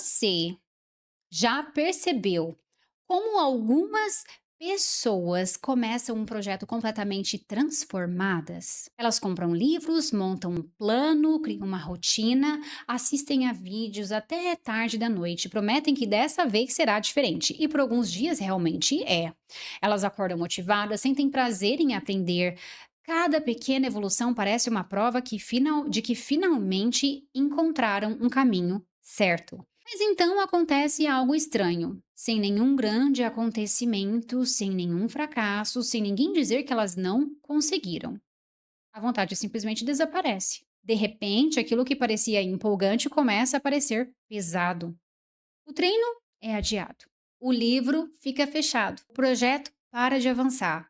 Você já percebeu como algumas pessoas começam um projeto completamente transformadas? Elas compram livros, montam um plano, criam uma rotina, assistem a vídeos até tarde da noite, prometem que dessa vez será diferente, e por alguns dias realmente é. Elas acordam motivadas, sentem prazer em aprender. Cada pequena evolução parece uma prova de que finalmente encontraram um caminho certo. Mas então acontece algo estranho. Sem nenhum grande acontecimento, sem nenhum fracasso, sem ninguém dizer que elas não conseguiram. A vontade simplesmente desaparece. De repente, aquilo que parecia empolgante começa a parecer pesado. O treino é adiado. O livro fica fechado. O projeto para de avançar.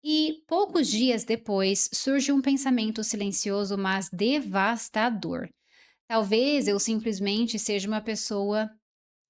E poucos dias depois surge um pensamento silencioso, mas devastador. Talvez eu simplesmente seja uma pessoa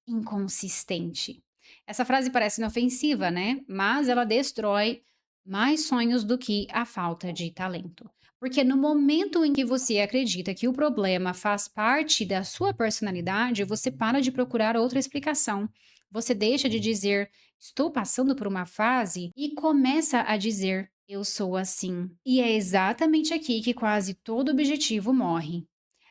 inconsistente. Essa frase parece inofensiva, né? Mas ela destrói mais sonhos do que a falta de talento. Porque no momento em que você acredita que o problema faz parte da sua personalidade, você para de procurar outra explicação. Você deixa de dizer, estou passando por uma fase, e começa a dizer, eu sou assim. E é exatamente aqui que quase todo objetivo morre.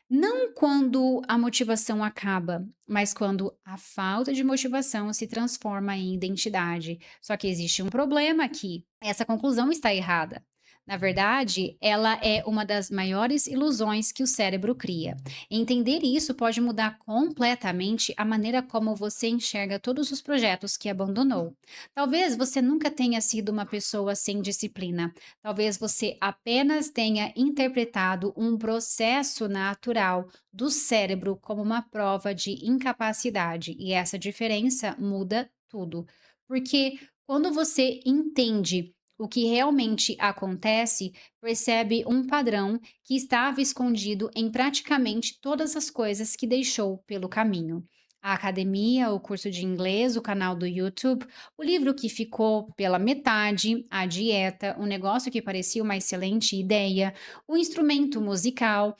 Não quando a motivação acaba, mas quando a falta de motivação se transforma em identidade. Só que existe um problema aqui. Essa conclusão está errada. Na verdade, ela é uma das maiores ilusões que o cérebro cria. Entender isso pode mudar completamente a maneira como você enxerga todos os projetos que abandonou. Talvez você nunca tenha sido uma pessoa sem disciplina. Talvez você apenas tenha interpretado um processo natural do cérebro como uma prova de incapacidade, e essa diferença muda tudo. Porque quando você entende o que realmente acontece, percebe um padrão que estava escondido em praticamente todas as coisas que deixou pelo caminho. A academia, o curso de inglês, o canal do YouTube, o livro que ficou pela metade, a dieta, o negócio que parecia uma excelente ideia, o instrumento musical,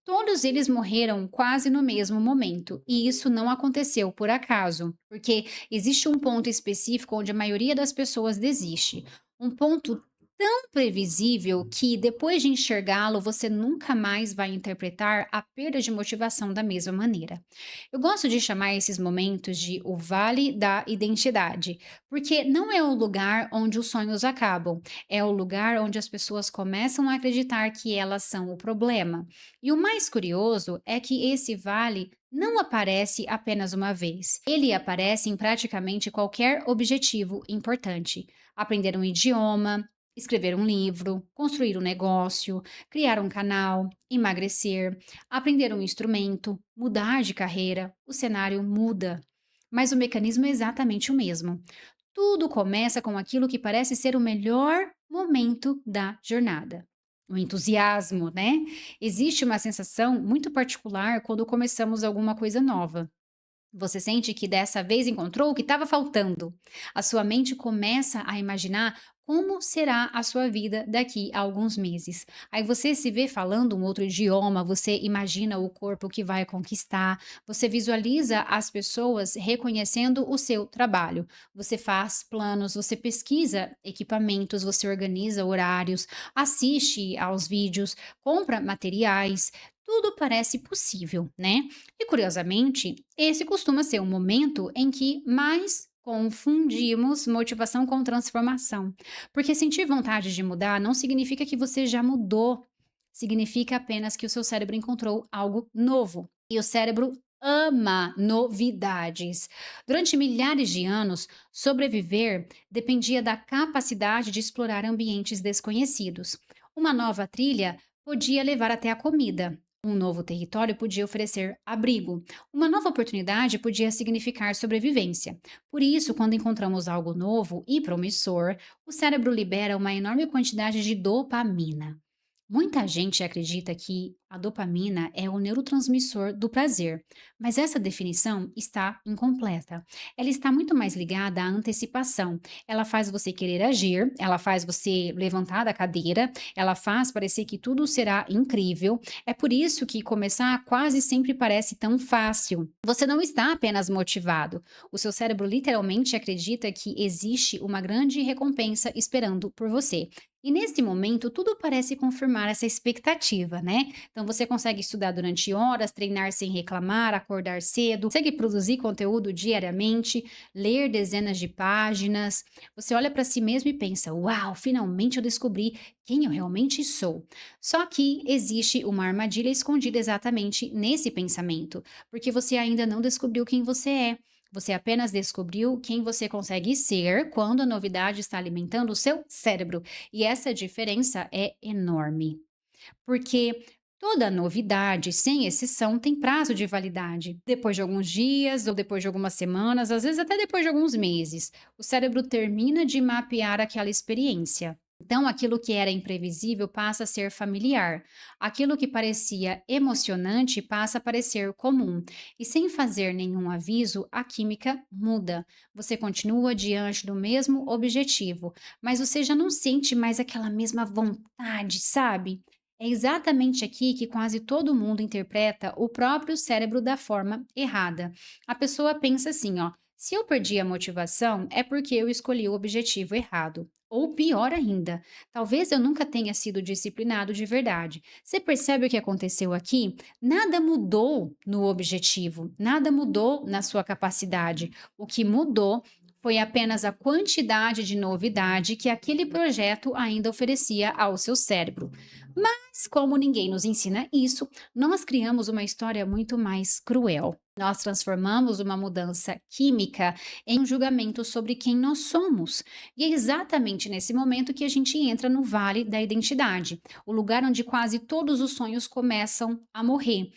todos eles morreram quase no mesmo momento. E isso não aconteceu por acaso, porque existe um ponto específico onde a maioria das pessoas desiste. Um ponto tão previsível que depois de enxergá-lo, você nunca mais vai interpretar a perda de motivação da mesma maneira. Eu gosto de chamar esses momentos de o vale da identidade, porque não é o lugar onde os sonhos acabam, é o lugar onde as pessoas começam a acreditar que elas são o problema. E o mais curioso é que esse vale não aparece apenas uma vez. Ele aparece em praticamente qualquer objetivo importante. Aprender um idioma, escrever um livro, construir um negócio, criar um canal, emagrecer, aprender um instrumento, mudar de carreira, o cenário muda. Mas o mecanismo é exatamente o mesmo. Tudo começa com aquilo que parece ser o melhor momento da jornada. O entusiasmo, né? Existe uma sensação muito particular quando começamos alguma coisa nova. Você sente que dessa vez encontrou o que estava faltando. A sua mente começa a imaginar como será a sua vida daqui a alguns meses. Aí você se vê falando um outro idioma, você imagina o corpo que vai conquistar, você visualiza as pessoas reconhecendo o seu trabalho. Você faz planos, você pesquisa equipamentos, você organiza horários, assiste aos vídeos, compra materiais. Tudo parece possível, né? E curiosamente, esse costuma ser o momento em que mais confundimos motivação com transformação. Porque sentir vontade de mudar não significa que você já mudou, significa apenas que o seu cérebro encontrou algo novo. E o cérebro ama novidades. Durante milhares de anos, sobreviver dependia da capacidade de explorar ambientes desconhecidos. Uma nova trilha podia levar até a comida. Um novo território podia oferecer abrigo. Uma nova oportunidade podia significar sobrevivência. Por isso, quando encontramos algo novo e promissor, o cérebro libera uma enorme quantidade de dopamina. Muita gente acredita que a dopamina é o neurotransmissor do prazer, mas essa definição está incompleta. Ela está muito mais ligada à antecipação. Ela faz você querer agir, ela faz você levantar da cadeira, ela faz parecer que tudo será incrível. É por isso que começar quase sempre parece tão fácil. Você não está apenas motivado, o seu cérebro literalmente acredita que existe uma grande recompensa esperando por você. E nesse momento, tudo parece confirmar essa expectativa, né? Então, você consegue estudar durante horas, treinar sem reclamar, acordar cedo, consegue produzir conteúdo diariamente, ler dezenas de páginas. Você olha para si mesmo e pensa: Uau, finalmente eu descobri quem eu realmente sou. Só que existe uma armadilha escondida exatamente nesse pensamento, porque você ainda não descobriu quem você é. Você apenas descobriu quem você consegue ser quando a novidade está alimentando o seu cérebro. E essa diferença é enorme, porque toda novidade, sem exceção, tem prazo de validade. Depois de alguns dias, ou depois de algumas semanas, às vezes até depois de alguns meses, o cérebro termina de mapear aquela experiência. Então, aquilo que era imprevisível passa a ser familiar. Aquilo que parecia emocionante passa a parecer comum. E sem fazer nenhum aviso, a química muda. Você continua diante do mesmo objetivo, mas você já não sente mais aquela mesma vontade, sabe? É exatamente aqui que quase todo mundo interpreta o próprio cérebro da forma errada. A pessoa pensa assim, ó: se eu perdi a motivação, é porque eu escolhi o objetivo errado. Ou pior ainda, talvez eu nunca tenha sido disciplinado de verdade. Você percebe o que aconteceu aqui? Nada mudou no objetivo, nada mudou na sua capacidade. O que mudou foi apenas a quantidade de novidade que aquele projeto ainda oferecia ao seu cérebro. Mas, como ninguém nos ensina isso, nós criamos uma história muito mais cruel. Nós transformamos uma mudança química em um julgamento sobre quem nós somos. E é exatamente nesse momento que a gente entra no vale da identidade, o lugar onde quase todos os sonhos começam a morrer.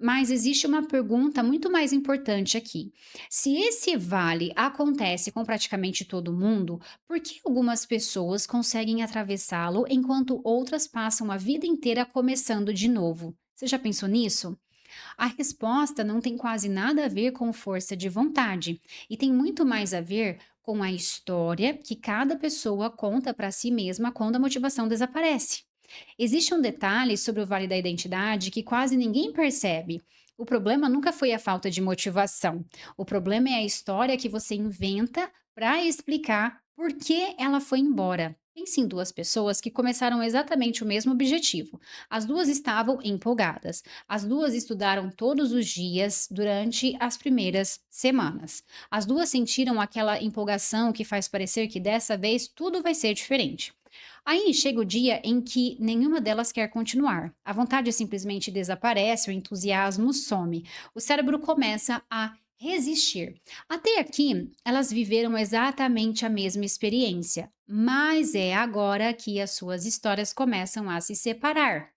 Mas existe uma pergunta muito mais importante aqui. Se esse vale acontece com praticamente todo mundo, por que algumas pessoas conseguem atravessá-lo enquanto outras passam a vida inteira começando de novo? Você já pensou nisso? A resposta não tem quase nada a ver com força de vontade e tem muito mais a ver com a história que cada pessoa conta para si mesma quando a motivação desaparece. Existe um detalhe sobre o Vale da Identidade que quase ninguém percebe. O problema nunca foi a falta de motivação. O problema é a história que você inventa para explicar por que ela foi embora. Pense em duas pessoas que começaram exatamente o mesmo objetivo. As duas estavam empolgadas. As duas estudaram todos os dias durante as primeiras semanas. As duas sentiram aquela empolgação que faz parecer que dessa vez tudo vai ser diferente. Aí chega o dia em que nenhuma delas quer continuar. A vontade simplesmente desaparece, o entusiasmo some. O cérebro começa a resistir. Até aqui, elas viveram exatamente a mesma experiência, mas é agora que as suas histórias começam a se separar.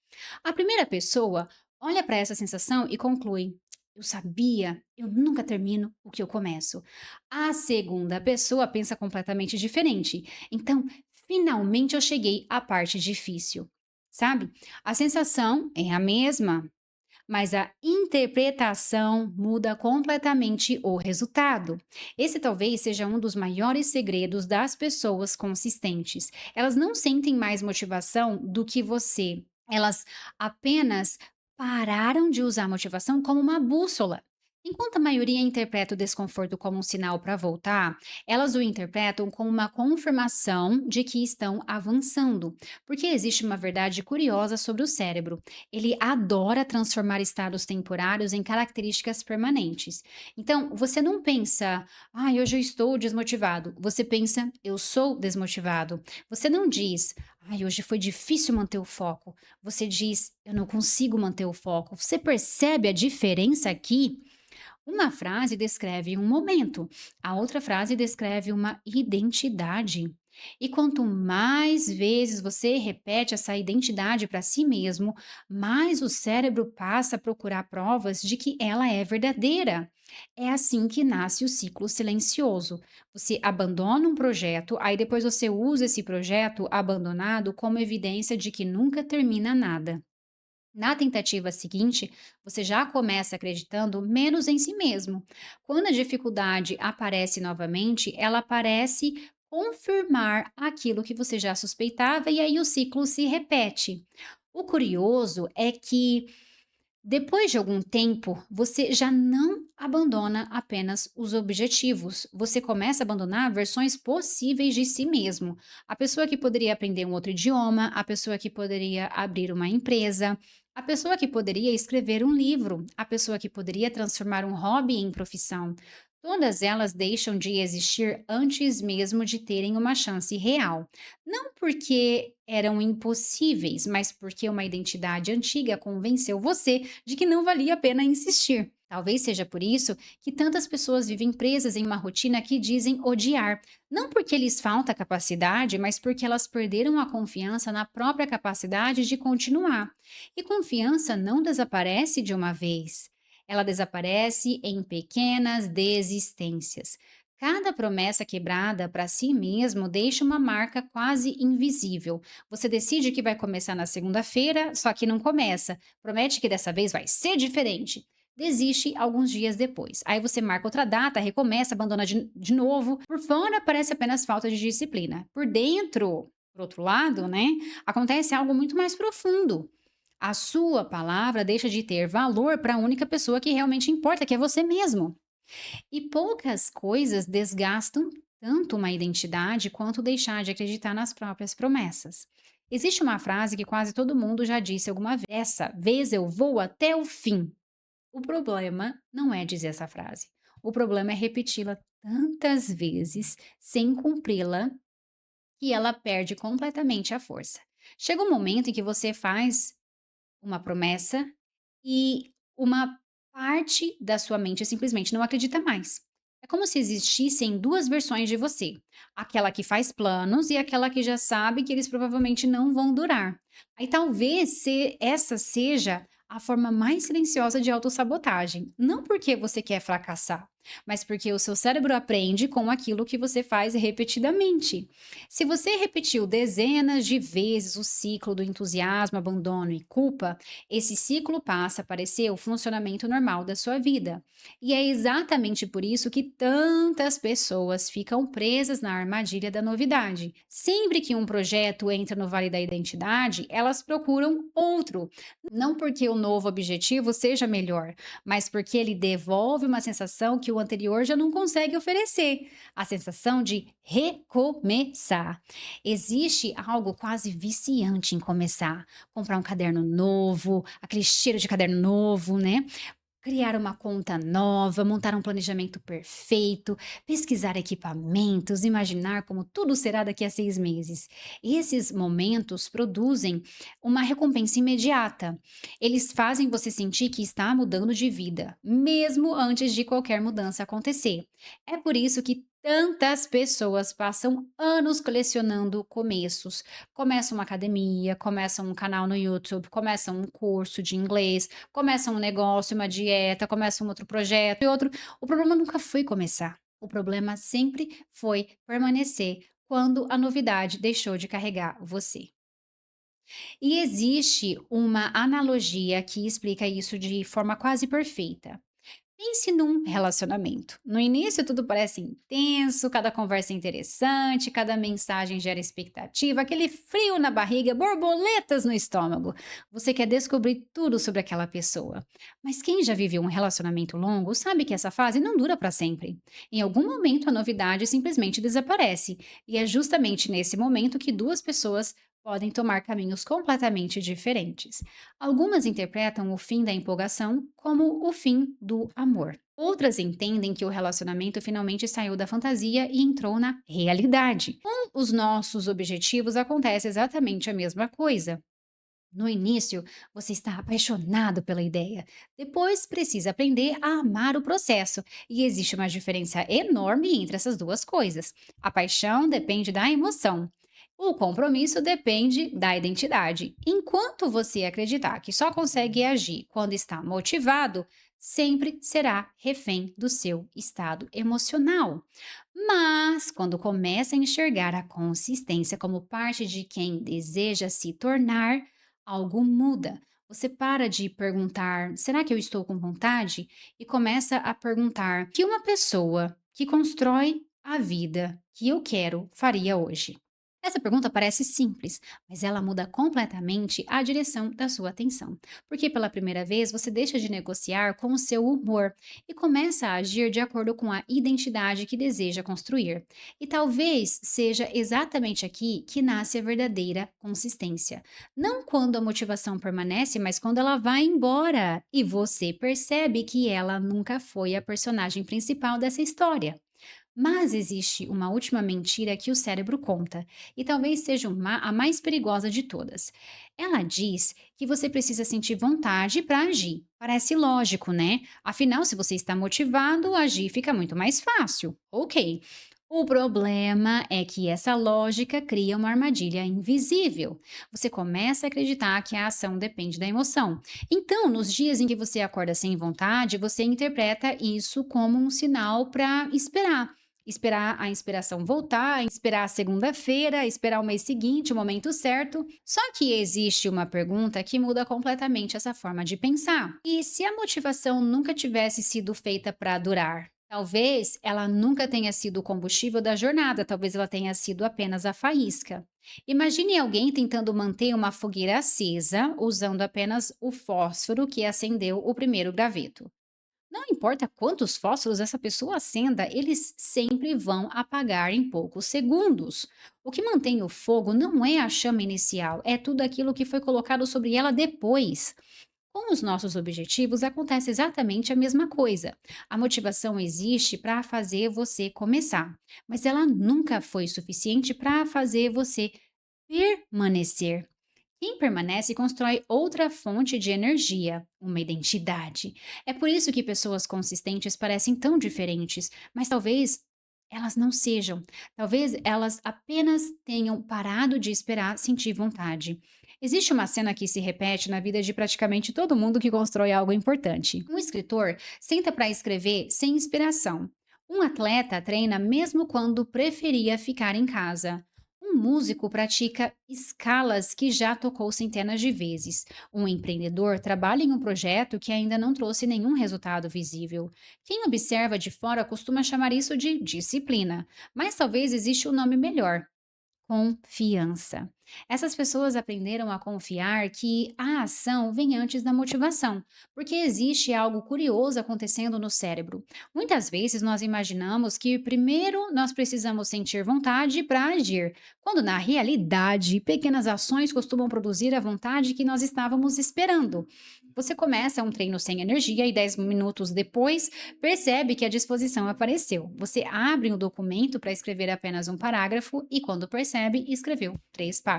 A primeira pessoa olha para essa sensação e conclui: eu sabia, eu nunca termino o que eu começo. A segunda pessoa pensa completamente diferente. Então, finalmente eu cheguei à parte difícil. Sabe? A sensação é a mesma, mas a interpretação muda completamente o resultado. Esse talvez seja um dos maiores segredos das pessoas consistentes. Elas não sentem mais motivação do que você. Elas apenas pararam de usar a motivação como uma bússola. Enquanto a maioria interpreta o desconforto como um sinal para voltar, elas o interpretam como uma confirmação de que estão avançando. Porque existe uma verdade curiosa sobre o cérebro: ele adora transformar estados temporários em características permanentes. Então, você não pensa, hoje eu estou desmotivado. Você pensa, eu sou desmotivado. Você não diz, hoje foi difícil manter o foco. Você diz, eu não consigo manter o foco. Você percebe a diferença aqui? Uma frase descreve um momento, a outra frase descreve uma identidade. E quanto mais vezes você repete essa identidade para si mesmo, mais o cérebro passa a procurar provas de que ela é verdadeira. É assim que nasce o ciclo silencioso. Você abandona um projeto, aí depois você usa esse projeto abandonado como evidência de que nunca termina nada. Na tentativa seguinte, você já começa acreditando menos em si mesmo. Quando a dificuldade aparece novamente, ela parece confirmar aquilo que você já suspeitava e aí o ciclo se repete. O curioso é que depois de algum tempo, você já não abandona apenas os objetivos, você começa a abandonar versões possíveis de si mesmo. A pessoa que poderia aprender um outro idioma, a pessoa que poderia abrir uma empresa, a pessoa que poderia escrever um livro, a pessoa que poderia transformar um hobby em profissão. Todas elas deixam de existir antes mesmo de terem uma chance real. Não porque eram impossíveis, mas porque uma identidade antiga convenceu você de que não valia a pena insistir. Talvez seja por isso que tantas pessoas vivem presas em uma rotina que dizem odiar, não porque lhes falta capacidade, mas porque elas perderam a confiança na própria capacidade de continuar. E confiança não desaparece de uma vez. Ela desaparece em pequenas desistências. Cada promessa quebrada para si mesmo deixa uma marca quase invisível. Você decide que vai começar na segunda-feira, só que não começa. Promete que dessa vez vai ser diferente. Desiste alguns dias depois. Aí você marca outra data, recomeça, abandona de novo. Por fora parece apenas falta de disciplina. Por dentro, por outro lado, né, acontece algo muito mais profundo. A sua palavra deixa de ter valor para a única pessoa que realmente importa, que é você mesmo. E poucas coisas desgastam tanto uma identidade quanto deixar de acreditar nas próprias promessas. Existe uma frase que quase todo mundo já disse alguma vez: Essa vez eu vou até o fim. O problema não é dizer essa frase. O problema é repeti-la tantas vezes sem cumpri-la que ela perde completamente a força. Chega um momento em que você faz uma promessa e uma parte da sua mente simplesmente não acredita mais. É como se existissem duas versões de você: aquela que faz planos e aquela que já sabe que eles provavelmente não vão durar. Aí talvez essa seja a forma mais silenciosa de autossabotagem. Não porque você quer fracassar, mas porque o seu cérebro aprende com aquilo que você faz repetidamente. Se você repetiu dezenas de vezes o ciclo do entusiasmo, abandono e culpa, esse ciclo passa a parecer o funcionamento normal da sua vida. E é exatamente por isso que tantas pessoas ficam presas na armadilha da novidade. Sempre que um projeto entra no vale da identidade, elas procuram outro. Não porque o novo objetivo seja melhor, mas porque ele devolve uma sensação que o anterior já não consegue oferecer, a sensação de recomeçar. Existe algo quase viciante em começar. Comprar um caderno novo, aquele cheiro de caderno novo, né? Criar uma conta nova, montar um planejamento perfeito, pesquisar equipamentos, imaginar como tudo será daqui a 6 meses. Esses momentos produzem uma recompensa imediata. Eles fazem você sentir que está mudando de vida, mesmo antes de qualquer mudança acontecer. É por isso que tantas pessoas passam anos colecionando começos. Começam uma academia, começam um canal no YouTube, começam um curso de inglês, começa um negócio, uma dieta, começa um outro projeto e outro. O problema nunca foi começar. O problema sempre foi permanecer quando a novidade deixou de carregar você. E existe uma analogia que explica isso de forma quase perfeita. Pense num relacionamento. No início tudo parece intenso, cada conversa é interessante, cada mensagem gera expectativa, aquele frio na barriga, borboletas no estômago. Você quer descobrir tudo sobre aquela pessoa. Mas quem já viveu um relacionamento longo sabe que essa fase não dura para sempre. Em algum momento a novidade simplesmente desaparece, e é justamente nesse momento que duas pessoas podem tomar caminhos completamente diferentes. Algumas interpretam o fim da empolgação como o fim do amor. Outras entendem que o relacionamento finalmente saiu da fantasia e entrou na realidade. Com os nossos objetivos acontece exatamente a mesma coisa. No início, você está apaixonado pela ideia. Depois, precisa aprender a amar o processo. E existe uma diferença enorme entre essas duas coisas. A paixão depende da emoção. O compromisso depende da identidade. Enquanto você acreditar que só consegue agir quando está motivado, sempre será refém do seu estado emocional. Mas, quando começa a enxergar a consistência como parte de quem deseja se tornar, algo muda. Você para de perguntar: será que eu estou com vontade? E começa a perguntar: o que uma pessoa que constrói a vida que eu quero faria hoje? Essa pergunta parece simples, mas ela muda completamente a direção da sua atenção. Porque pela primeira vez você deixa de negociar com o seu humor e começa a agir de acordo com a identidade que deseja construir. E talvez seja exatamente aqui que nasce a verdadeira consistência. Não quando a motivação permanece, mas quando ela vai embora e você percebe que ela nunca foi a personagem principal dessa história. Mas existe uma última mentira que o cérebro conta, e talvez seja a mais perigosa de todas. Ela diz que você precisa sentir vontade para agir. Parece lógico, né? Afinal, se você está motivado, agir fica muito mais fácil. Ok. O problema é que essa lógica cria uma armadilha invisível. Você começa a acreditar que a ação depende da emoção. Então, nos dias em que você acorda sem vontade, você interpreta isso como um sinal para esperar. Esperar a inspiração voltar, esperar a segunda-feira, esperar o mês seguinte, o momento certo. Só que existe uma pergunta que muda completamente essa forma de pensar. E se a motivação nunca tivesse sido feita para durar? Talvez ela nunca tenha sido o combustível da jornada, talvez ela tenha sido apenas a faísca. Imagine alguém tentando manter uma fogueira acesa usando apenas o fósforo que acendeu o primeiro graveto. Não importa quantos fósforos essa pessoa acenda, eles sempre vão apagar em poucos segundos. O que mantém o fogo não é a chama inicial, é tudo aquilo que foi colocado sobre ela depois. Com os nossos objetivos acontece exatamente a mesma coisa. A motivação existe para fazer você começar, mas ela nunca foi suficiente para fazer você permanecer. Quem permanece constrói outra fonte de energia, uma identidade. É por isso que pessoas consistentes parecem tão diferentes, mas talvez elas não sejam. Talvez elas apenas tenham parado de esperar sentir vontade. Existe uma cena que se repete na vida de praticamente todo mundo que constrói algo importante. Um escritor senta para escrever sem inspiração. Um atleta treina mesmo quando preferia ficar em casa. Um músico pratica escalas que já tocou centenas de vezes. Um empreendedor trabalha em um projeto que ainda não trouxe nenhum resultado visível. Quem observa de fora costuma chamar isso de disciplina, mas talvez exista um nome melhor: confiança. Essas pessoas aprenderam a confiar que a ação vem antes da motivação, porque existe algo curioso acontecendo no cérebro. Muitas vezes nós imaginamos que primeiro nós precisamos sentir vontade para agir, quando na realidade pequenas ações costumam produzir a vontade que nós estávamos esperando. Você começa um treino sem energia e 10 minutos depois percebe que a disposição apareceu. Você abre o documento para escrever apenas um parágrafo e, quando percebe, escreveu 3 páginas.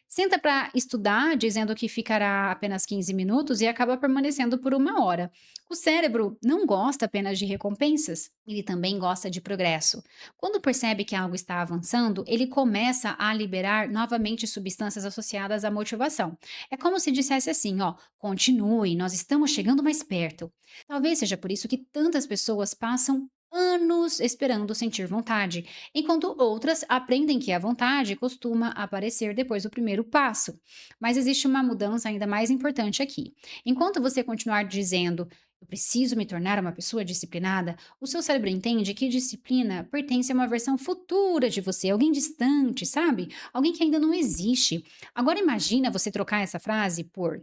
Senta para estudar, dizendo que ficará apenas 15 minutos e acaba permanecendo por 1 hora. O cérebro não gosta apenas de recompensas, ele também gosta de progresso. Quando percebe que algo está avançando, ele começa a liberar novamente substâncias associadas à motivação. É como se dissesse assim: ó, continue, nós estamos chegando mais perto. Talvez seja por isso que tantas pessoas passam anos esperando sentir vontade, enquanto outras aprendem que a vontade costuma aparecer depois do primeiro passo. Mas existe uma mudança ainda mais importante aqui. Enquanto você continuar dizendo: eu preciso me tornar uma pessoa disciplinada, o seu cérebro entende que disciplina pertence a uma versão futura de você, alguém distante, sabe? Alguém que ainda não existe. Agora imagina você trocar essa frase por: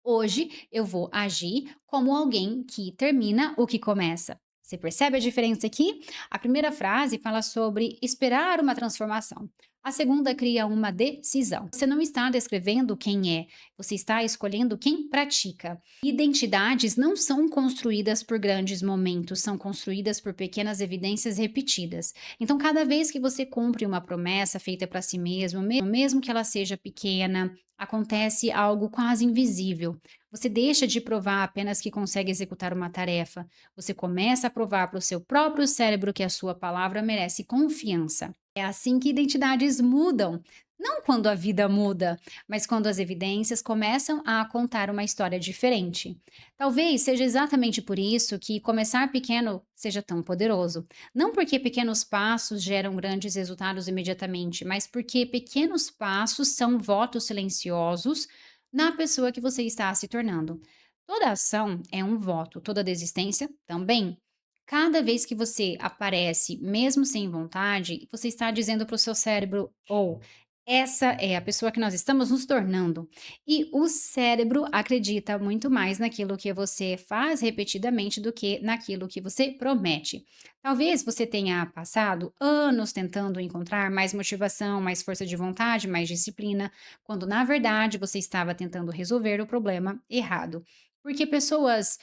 hoje eu vou agir como alguém que termina o que começa. Você percebe a diferença aqui? A primeira frase fala sobre esperar uma transformação. A segunda cria uma decisão. Você não está descrevendo quem é, você está escolhendo quem pratica. Identidades não são construídas por grandes momentos, são construídas por pequenas evidências repetidas. Então, cada vez que você cumpre uma promessa feita para si mesmo, mesmo que ela seja pequena, acontece algo quase invisível. Você deixa de provar apenas que consegue executar uma tarefa. Você começa a provar para o seu próprio cérebro que a sua palavra merece confiança. É assim que identidades mudam. Não quando a vida muda, mas quando as evidências começam a contar uma história diferente. Talvez seja exatamente por isso que começar pequeno seja tão poderoso. Não porque pequenos passos geram grandes resultados imediatamente, mas porque pequenos passos são votos silenciosos na pessoa que você está se tornando. Toda ação é um voto, toda desistência também. Cada vez que você aparece, mesmo sem vontade, você está dizendo para o seu cérebro: ou essa é a pessoa que nós estamos nos tornando. E o cérebro acredita muito mais naquilo que você faz repetidamente do que naquilo que você promete. Talvez você tenha passado anos tentando encontrar mais motivação, mais força de vontade, mais disciplina, quando na verdade você estava tentando resolver o problema errado. Porque pessoas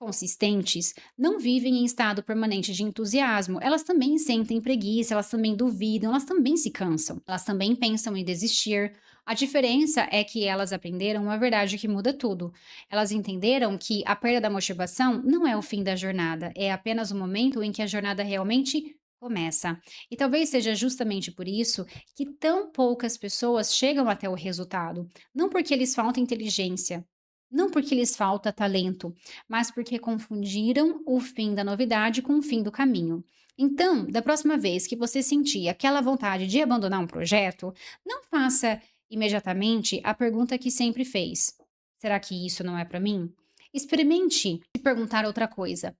consistentes não vivem em estado permanente de entusiasmo. Elas também sentem preguiça, elas também duvidam, elas também se cansam, elas também pensam em desistir. A diferença é que elas aprenderam uma verdade que muda tudo. Elas entenderam que a perda da motivação não é o fim da jornada, é apenas o momento em que a jornada realmente começa. E talvez seja justamente por isso que tão poucas pessoas chegam até o resultado. Não porque lhes falta inteligência, não porque lhes falta talento, mas porque confundiram o fim da novidade com o fim do caminho. Então, da próxima vez que você sentir aquela vontade de abandonar um projeto, não faça imediatamente a pergunta que sempre fez: será que isso não é para mim? Experimente se perguntar outra coisa.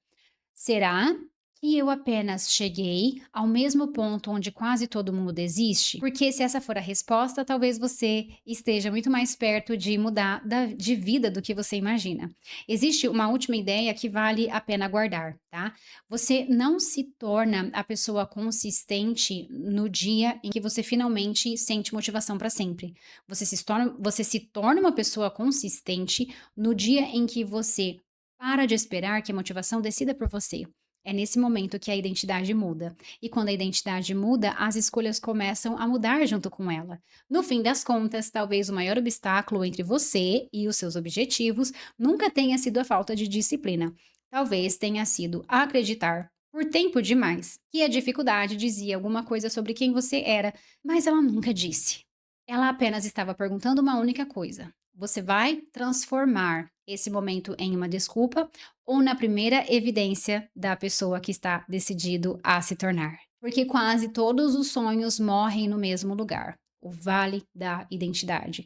Será que eu apenas cheguei ao mesmo ponto onde quase todo mundo desiste? Porque se essa for a resposta, talvez você esteja muito mais perto de mudar de vida do que você imagina. Existe uma última ideia que vale a pena guardar, tá? Você não se torna a pessoa consistente no dia em que você finalmente sente motivação para sempre. Você se torna uma pessoa consistente no dia em que você para de esperar que a motivação decida por você. É nesse momento que a identidade muda. E quando a identidade muda, as escolhas começam a mudar junto com ela. No fim das contas, talvez o maior obstáculo entre você e os seus objetivos nunca tenha sido a falta de disciplina. Talvez tenha sido acreditar, por tempo demais, que a dificuldade dizia alguma coisa sobre quem você era, mas ela nunca disse. Ela apenas estava perguntando uma única coisa: você vai transformar esse momento em uma desculpa ou na primeira evidência da pessoa que está decidido a se tornar? Porque quase todos os sonhos morrem no mesmo lugar, o vale da identidade.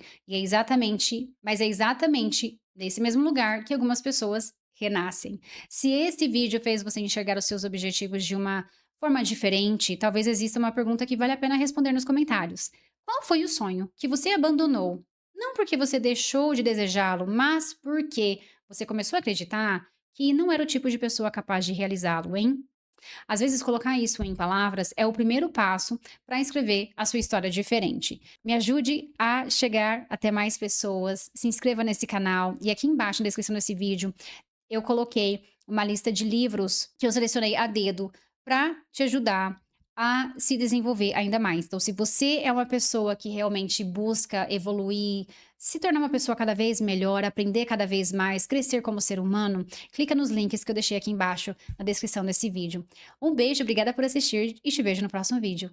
Mas é exatamente nesse mesmo lugar que algumas pessoas renascem. Se esse vídeo fez você enxergar os seus objetivos de uma forma diferente, talvez exista uma pergunta que vale a pena responder nos comentários. Qual foi o sonho que você abandonou? Não porque você deixou de desejá-lo, mas porque você começou a acreditar que não era o tipo de pessoa capaz de realizá-lo, hein? Às vezes, colocar isso em palavras é o primeiro passo para escrever a sua história diferente. Me ajude a chegar até mais pessoas, se inscreva nesse canal e aqui embaixo na descrição desse vídeo eu coloquei uma lista de livros que eu selecionei a dedo para te ajudar a se desenvolver ainda mais. Então, se você é uma pessoa que realmente busca evoluir, se tornar uma pessoa cada vez melhor, aprender cada vez mais, crescer como ser humano, clica nos links que eu deixei aqui embaixo na descrição desse vídeo. Um beijo, obrigada por assistir e te vejo no próximo vídeo.